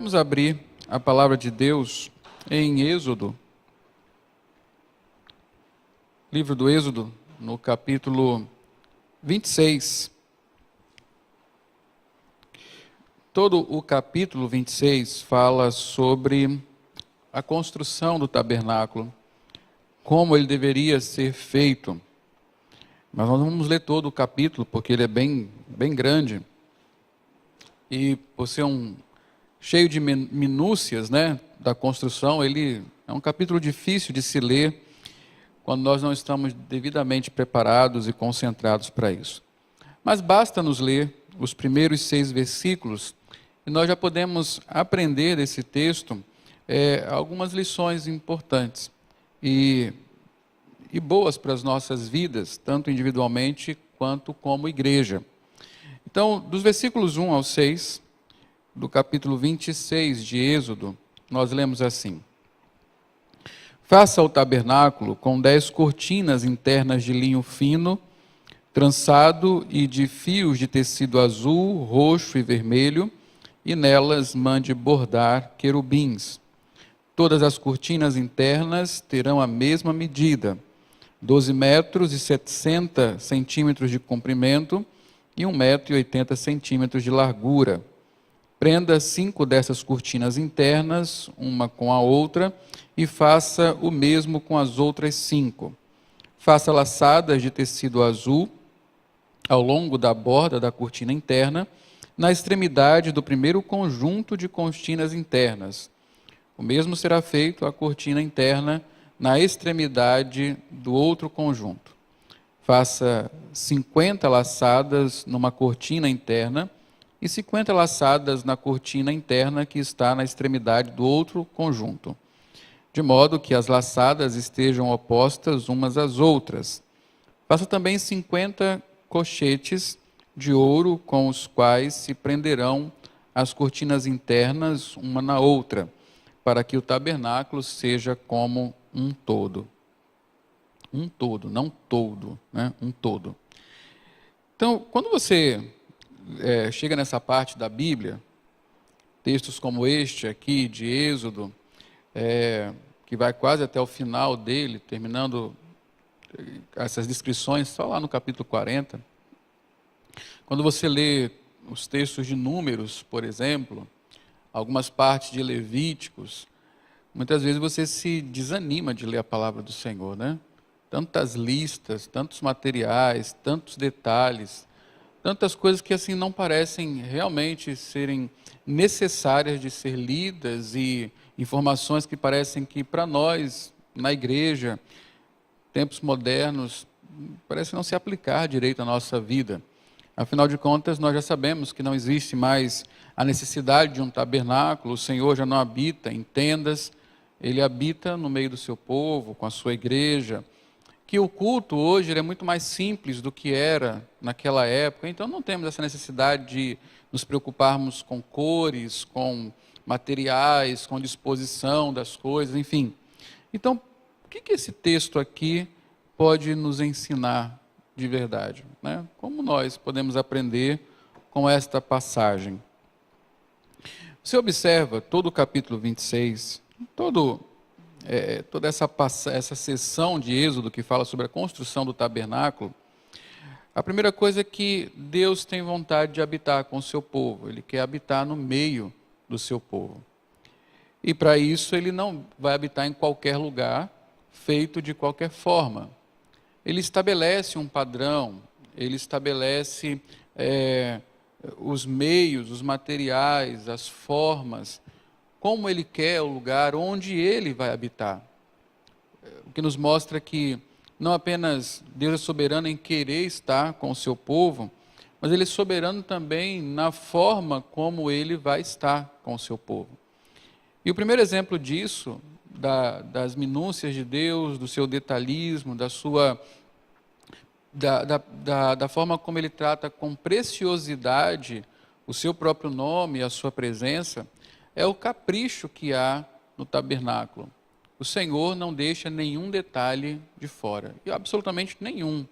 Vamos abrir a palavra de Deus em Êxodo, livro do Êxodo, no capítulo 26. Todo o capítulo 26 fala sobre a construção do tabernáculo, como ele deveria ser feito. Mas nós não vamos ler todo o capítulo, porque ele é bem grande. E por ser cheio de minúcias, da construção, ele é um capítulo difícil de se ler quando nós não estamos devidamente preparados e concentrados para isso. Mas basta nos ler os primeiros 6 versículos e nós já podemos aprender desse texto algumas lições importantes e boas para as nossas vidas, tanto individualmente quanto como igreja. Então, dos versículos 1 ao 6, do capítulo 26 de Êxodo, nós lemos assim: Faça o tabernáculo com 10 cortinas internas de linho fino, trançado e de fios de tecido azul, roxo e vermelho, e nelas mande bordar querubins. Todas as cortinas internas terão a mesma medida, 12 metros e 70 centímetros de comprimento e 1 metro e 80 centímetros de largura. Prenda 5 dessas cortinas internas, uma com a outra, e faça o mesmo com as outras 5. Faça laçadas de tecido azul ao longo da borda da cortina interna, na extremidade do primeiro conjunto de cortinas internas. O mesmo será feito à cortina interna na extremidade do outro conjunto. Faça 50 laçadas numa cortina interna e 50 laçadas na cortina interna que está na extremidade do outro conjunto, de modo que as laçadas estejam opostas umas às outras. Faça também 50 cochetes de ouro com os quais se prenderão as cortinas internas uma na outra, para que o tabernáculo seja como um todo. Um todo, não todo, um todo. Então, quando você chega nessa parte da Bíblia, textos como este aqui, de Êxodo, que vai quase até o final dele, terminando essas descrições só lá no capítulo 40. Quando você lê os textos de Números, por exemplo, algumas partes de Levíticos, muitas vezes você se desanima de ler a palavra do Senhor, Tantas listas, tantos materiais, tantos detalhes, tantas coisas que assim não parecem realmente serem necessárias de ser lidas, e informações que parecem que para nós, na igreja, tempos modernos, parece não se aplicar direito à nossa vida. Afinal de contas, nós já sabemos que não existe mais a necessidade de um tabernáculo, o Senhor já não habita em tendas, Ele habita no meio do seu povo, com a sua igreja, que o culto hoje é muito mais simples do que era naquela época, então não temos essa necessidade de nos preocuparmos com cores, com materiais, com disposição das coisas, enfim. Então, o que esse texto aqui pode nos ensinar de verdade? Como nós podemos aprender com esta passagem? Você observa todo o capítulo 26, toda essa sessão de Êxodo que fala sobre a construção do tabernáculo. A primeira coisa é que Deus tem vontade de habitar com o seu povo, Ele quer habitar no meio do seu povo. E para isso Ele não vai habitar em qualquer lugar, feito de qualquer forma. Ele estabelece um padrão, Ele estabelece os meios, os materiais, as formas, como Ele quer o lugar onde Ele vai habitar. O que nos mostra que não apenas Deus é soberano em querer estar com o seu povo, mas Ele é soberano também na forma como Ele vai estar com o seu povo. E o primeiro exemplo disso, das minúcias de Deus, do seu detalhismo, da forma como Ele trata com preciosidade o seu próprio nome e a sua presença, é o capricho que há no tabernáculo. O Senhor não deixa nenhum detalhe de fora, e absolutamente nenhum.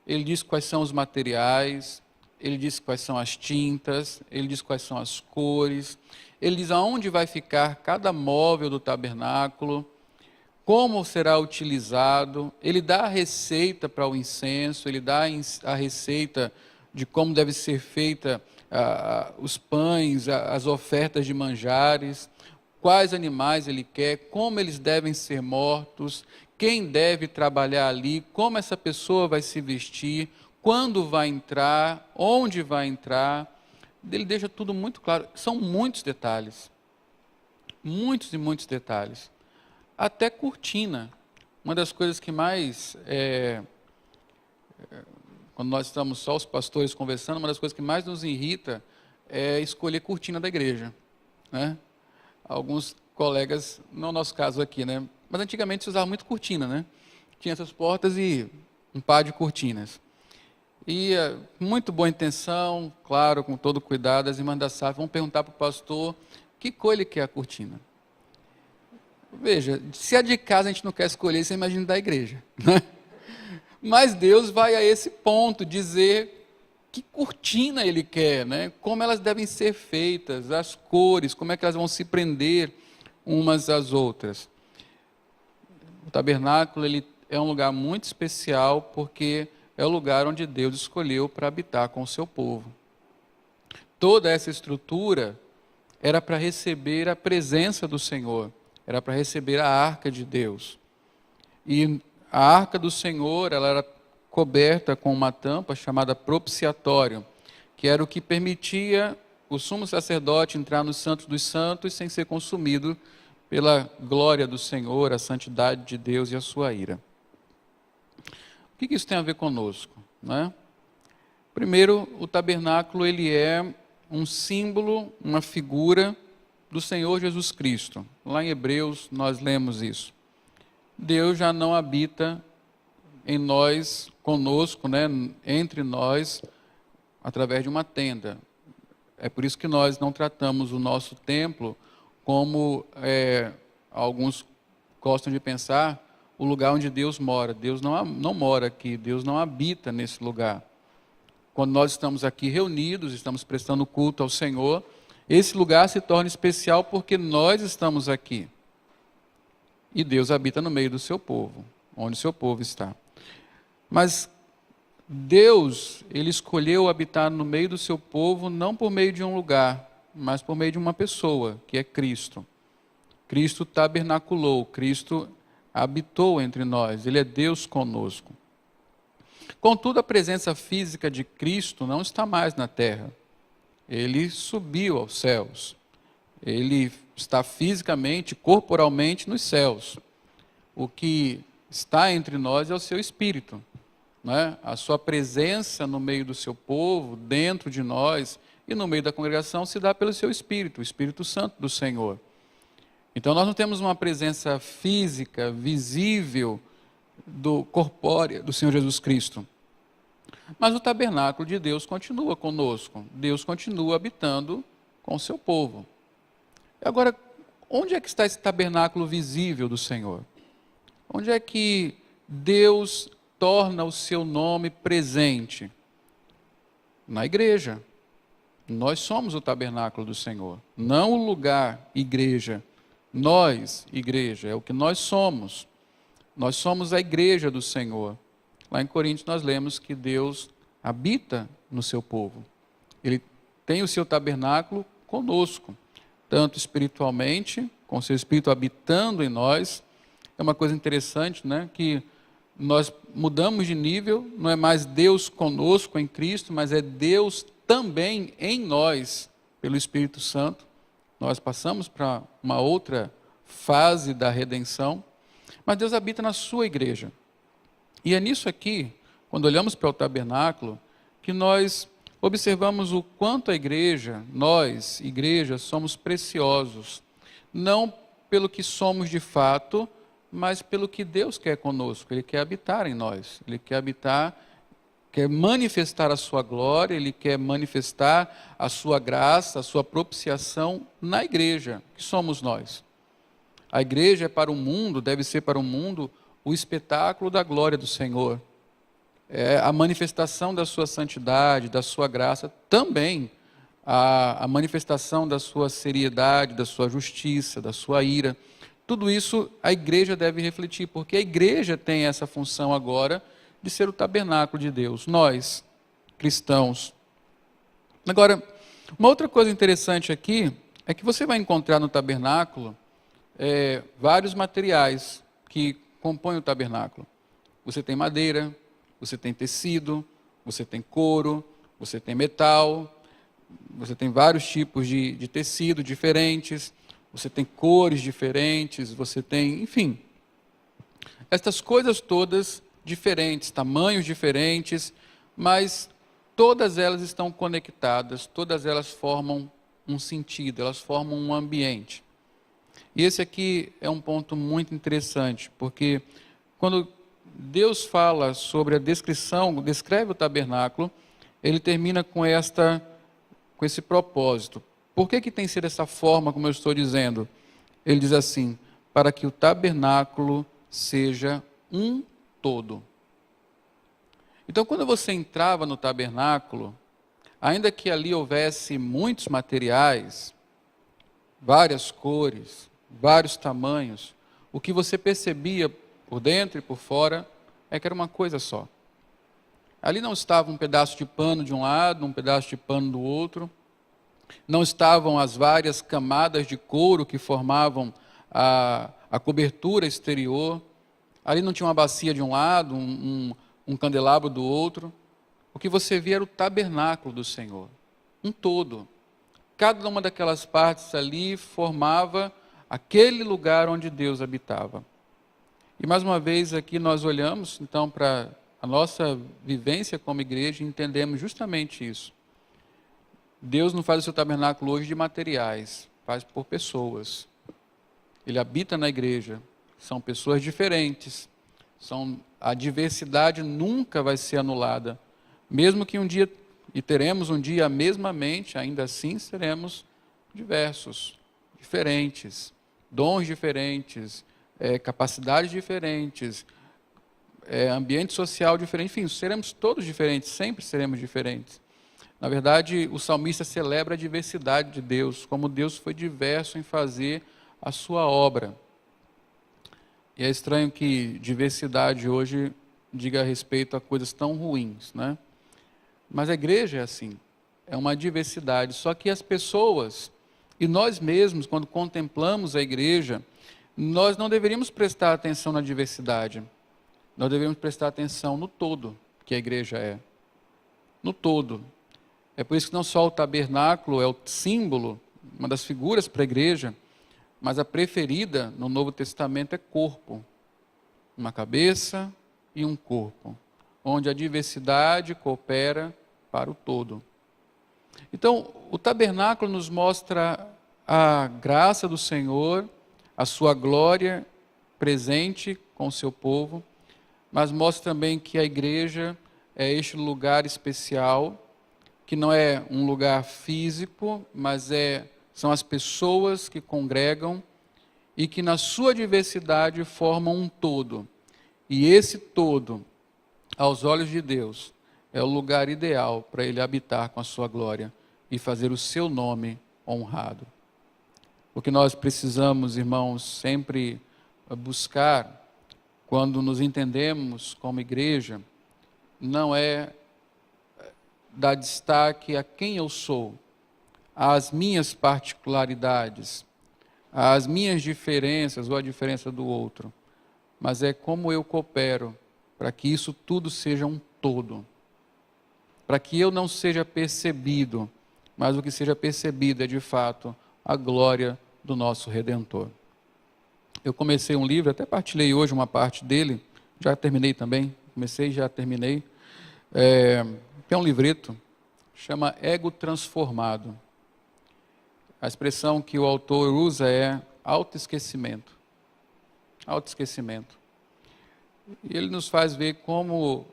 Ele diz quais são os materiais, ele diz quais são as tintas, ele diz quais são as cores, ele diz aonde vai ficar cada móvel do tabernáculo, como será utilizado, ele dá a receita para o incenso, ele dá a receita de como deve ser feita os pães, as ofertas de manjares, quais animais ele quer, como eles devem ser mortos, quem deve trabalhar ali, como essa pessoa vai se vestir, quando vai entrar, onde vai entrar. Ele deixa tudo muito claro. São muitos detalhes, muitos e muitos detalhes. Até cortina. Uma das coisas que mais, quando nós estamos só os pastores conversando, uma das coisas que mais nos irrita é escolher cortina da igreja, né? Alguns colegas, não é o nosso caso aqui, né? Mas antigamente se usava muito cortina, né? Tinha essas portas e um par de cortinas. E muito boa intenção, claro, com todo cuidado, as irmãs da SAF vão perguntar para o pastor que cor ele quer a cortina. Veja, se a de casa a gente não quer escolher, você imagina da igreja, né? Mas Deus vai a esse ponto, dizer que cortina ele quer, né? Como elas devem ser feitas, as cores, como é que elas vão se prender umas às outras. O tabernáculo ele é um lugar muito especial porque é o lugar onde Deus escolheu para habitar com o seu povo. Toda essa estrutura era para receber a presença do Senhor, era para receber a arca de Deus. E a arca do Senhor, ela era coberta com uma tampa chamada propiciatório, que era o que permitia o sumo sacerdote entrar no Santo dos Santos sem ser consumido pela glória do Senhor, a santidade de Deus e a sua ira. O que isso tem a ver conosco, né? Primeiro, o tabernáculo ele é um símbolo, uma figura do Senhor Jesus Cristo. Lá em Hebreus nós lemos isso. Deus já não habita em nós, conosco, né, entre nós, através de uma tenda. É por isso que nós não tratamos o nosso templo como alguns gostam de pensar, o lugar onde Deus mora. Deus não mora aqui, Deus não habita nesse lugar. Quando nós estamos aqui reunidos, estamos prestando culto ao Senhor, esse lugar se torna especial porque nós estamos aqui. E Deus habita no meio do seu povo, onde o seu povo está. Mas Deus, ele escolheu habitar no meio do seu povo não por meio de um lugar, mas por meio de uma pessoa, que é Cristo. Cristo tabernaculou, Cristo habitou entre nós, ele é Deus conosco. Contudo, a presença física de Cristo não está mais na terra. Ele subiu aos céus. Ele está fisicamente, corporalmente nos céus. O que está entre nós é o seu Espírito, né? A sua presença no meio do seu povo, dentro de nós e no meio da congregação se dá pelo seu Espírito, o Espírito Santo do Senhor. Então nós não temos uma presença física, visível, corpórea do Senhor Jesus Cristo. Mas o tabernáculo de Deus continua conosco. Deus continua habitando com o seu povo. Agora, onde é que está esse tabernáculo visível do Senhor? Onde é que Deus torna o seu nome presente? Na igreja. Nós somos o tabernáculo do Senhor, não o lugar igreja. Nós, igreja, é o que nós somos. Nós somos a igreja do Senhor. Lá em Coríntios nós lemos que Deus habita no seu povo. Ele tem o seu tabernáculo conosco, tanto espiritualmente, com o seu Espírito habitando em nós. É uma coisa interessante, né, que nós mudamos de nível, não é mais Deus conosco em Cristo, mas é Deus também em nós, pelo Espírito Santo. Nós passamos para uma outra fase da redenção, mas Deus habita na sua igreja. E é nisso aqui, quando olhamos para o tabernáculo, que nós observamos o quanto a igreja, nós, igreja, somos preciosos, não pelo que somos de fato, mas pelo que Deus quer conosco. Ele quer habitar em nós, Ele quer habitar, quer manifestar a sua glória, Ele quer manifestar a sua graça, a sua propiciação na igreja, que somos nós. A igreja é para o mundo, deve ser para o mundo, o espetáculo da glória do Senhor. a manifestação da sua santidade, da sua graça, também a manifestação da sua seriedade, da sua justiça, da sua ira. Tudo isso a igreja deve refletir, porque a igreja tem essa função agora de ser o tabernáculo de Deus, nós, cristãos. Agora, uma outra coisa interessante aqui é que você vai encontrar no tabernáculo vários materiais que compõem o tabernáculo. Você tem madeira, você tem tecido, você tem couro, você tem metal, você tem vários tipos de tecido diferentes, você tem cores diferentes, você tem, enfim, estas coisas todas diferentes, tamanhos diferentes, mas todas elas estão conectadas, todas elas formam um sentido, elas formam um ambiente. E esse aqui é um ponto muito interessante, porque quando Deus fala sobre a descrição, descreve o tabernáculo, ele termina com esse propósito. Por que tem sido dessa forma, como eu estou dizendo? Ele diz assim, para que o tabernáculo seja um todo. Então, quando você entrava no tabernáculo, ainda que ali houvesse muitos materiais, várias cores, vários tamanhos, o que você percebia por dentro e por fora é que era uma coisa só. Ali não estava um pedaço de pano de um lado, um pedaço de pano do outro, não estavam as várias camadas de couro que formavam a cobertura exterior, ali não tinha uma bacia de um lado, um candelabro do outro. O que você via era o tabernáculo do Senhor, um todo. Cada uma daquelas partes ali formava aquele lugar onde Deus habitava. E mais uma vez aqui nós olhamos então para a nossa vivência como igreja e entendemos justamente isso. Deus não faz o seu tabernáculo hoje de materiais, faz por pessoas. Ele habita na igreja, são pessoas diferentes, a diversidade nunca vai ser anulada. Mesmo que um dia, e teremos um dia a mesma mente, ainda assim seremos diversos, diferentes, dons diferentes, capacidades diferentes, ambiente social diferente, enfim, seremos todos diferentes, sempre seremos diferentes. Na verdade, o salmista celebra a diversidade de Deus, como Deus foi diverso em fazer a sua obra. E é estranho que diversidade hoje diga respeito a coisas tão ruins, né? Mas a igreja é assim, é uma diversidade, só que as pessoas, e nós mesmos, quando contemplamos a igreja, nós não deveríamos prestar atenção na diversidade, nós deveríamos prestar atenção no todo que a igreja é, no todo. É por isso que não só o tabernáculo é o símbolo, uma das figuras para a igreja, mas a preferida no Novo Testamento é corpo, uma cabeça e um corpo, onde a diversidade coopera para o todo. Então, o tabernáculo nos mostra a graça do Senhor, a sua glória presente com o seu povo, mas mostra também que a igreja é este lugar especial, que não é um lugar físico, mas são as pessoas que congregam e que na sua diversidade formam um todo. E esse todo, aos olhos de Deus, é o lugar ideal para ele habitar com a sua glória e fazer o seu nome honrado. O que nós precisamos, irmãos, sempre buscar, quando nos entendemos como igreja, não é dar destaque a quem eu sou, às minhas particularidades, às minhas diferenças ou a diferença do outro, mas é como eu coopero para que isso tudo seja um todo, para que eu não seja percebido, mas o que seja percebido é de fato a glória do nosso Redentor. Eu comecei um livro, até partilhei hoje uma parte dele, já terminei também, comecei e já terminei, que é um livreto, chama Ego Transformado. A expressão que o autor usa é autoesquecimento. Autoesquecimento. E ele nos faz ver como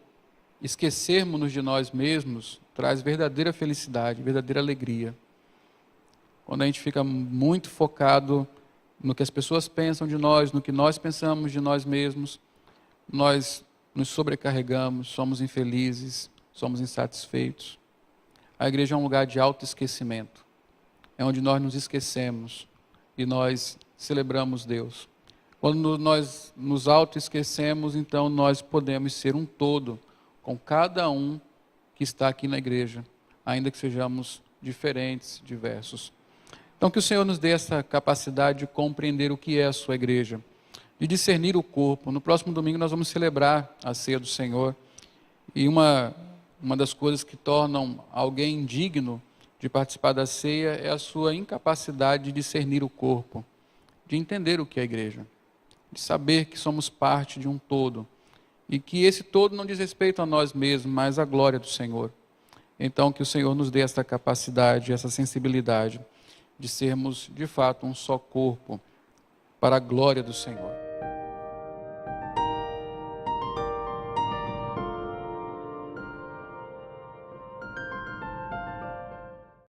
esquecermos-nos de nós mesmos traz verdadeira felicidade, verdadeira alegria. Quando a gente fica muito focado no que as pessoas pensam de nós, no que nós pensamos de nós mesmos, nós nos sobrecarregamos, somos infelizes, somos insatisfeitos. A igreja é um lugar de autoesquecimento. É onde nós nos esquecemos e nós celebramos Deus. Quando nós nos autoesquecemos, então nós podemos ser um todo com cada um que está aqui na igreja, ainda que sejamos diferentes, diversos. Então que o Senhor nos dê essa capacidade de compreender o que é a sua igreja, de discernir o corpo. No próximo domingo nós vamos celebrar a ceia do Senhor. E uma das coisas que tornam alguém indigno de participar da ceia é a sua incapacidade de discernir o corpo, de entender o que é a igreja, de saber que somos parte de um todo e que esse todo não diz respeito a nós mesmos, mas à glória do Senhor. Então que o Senhor nos dê essa capacidade, essa sensibilidade de sermos de fato um só corpo para a glória do Senhor.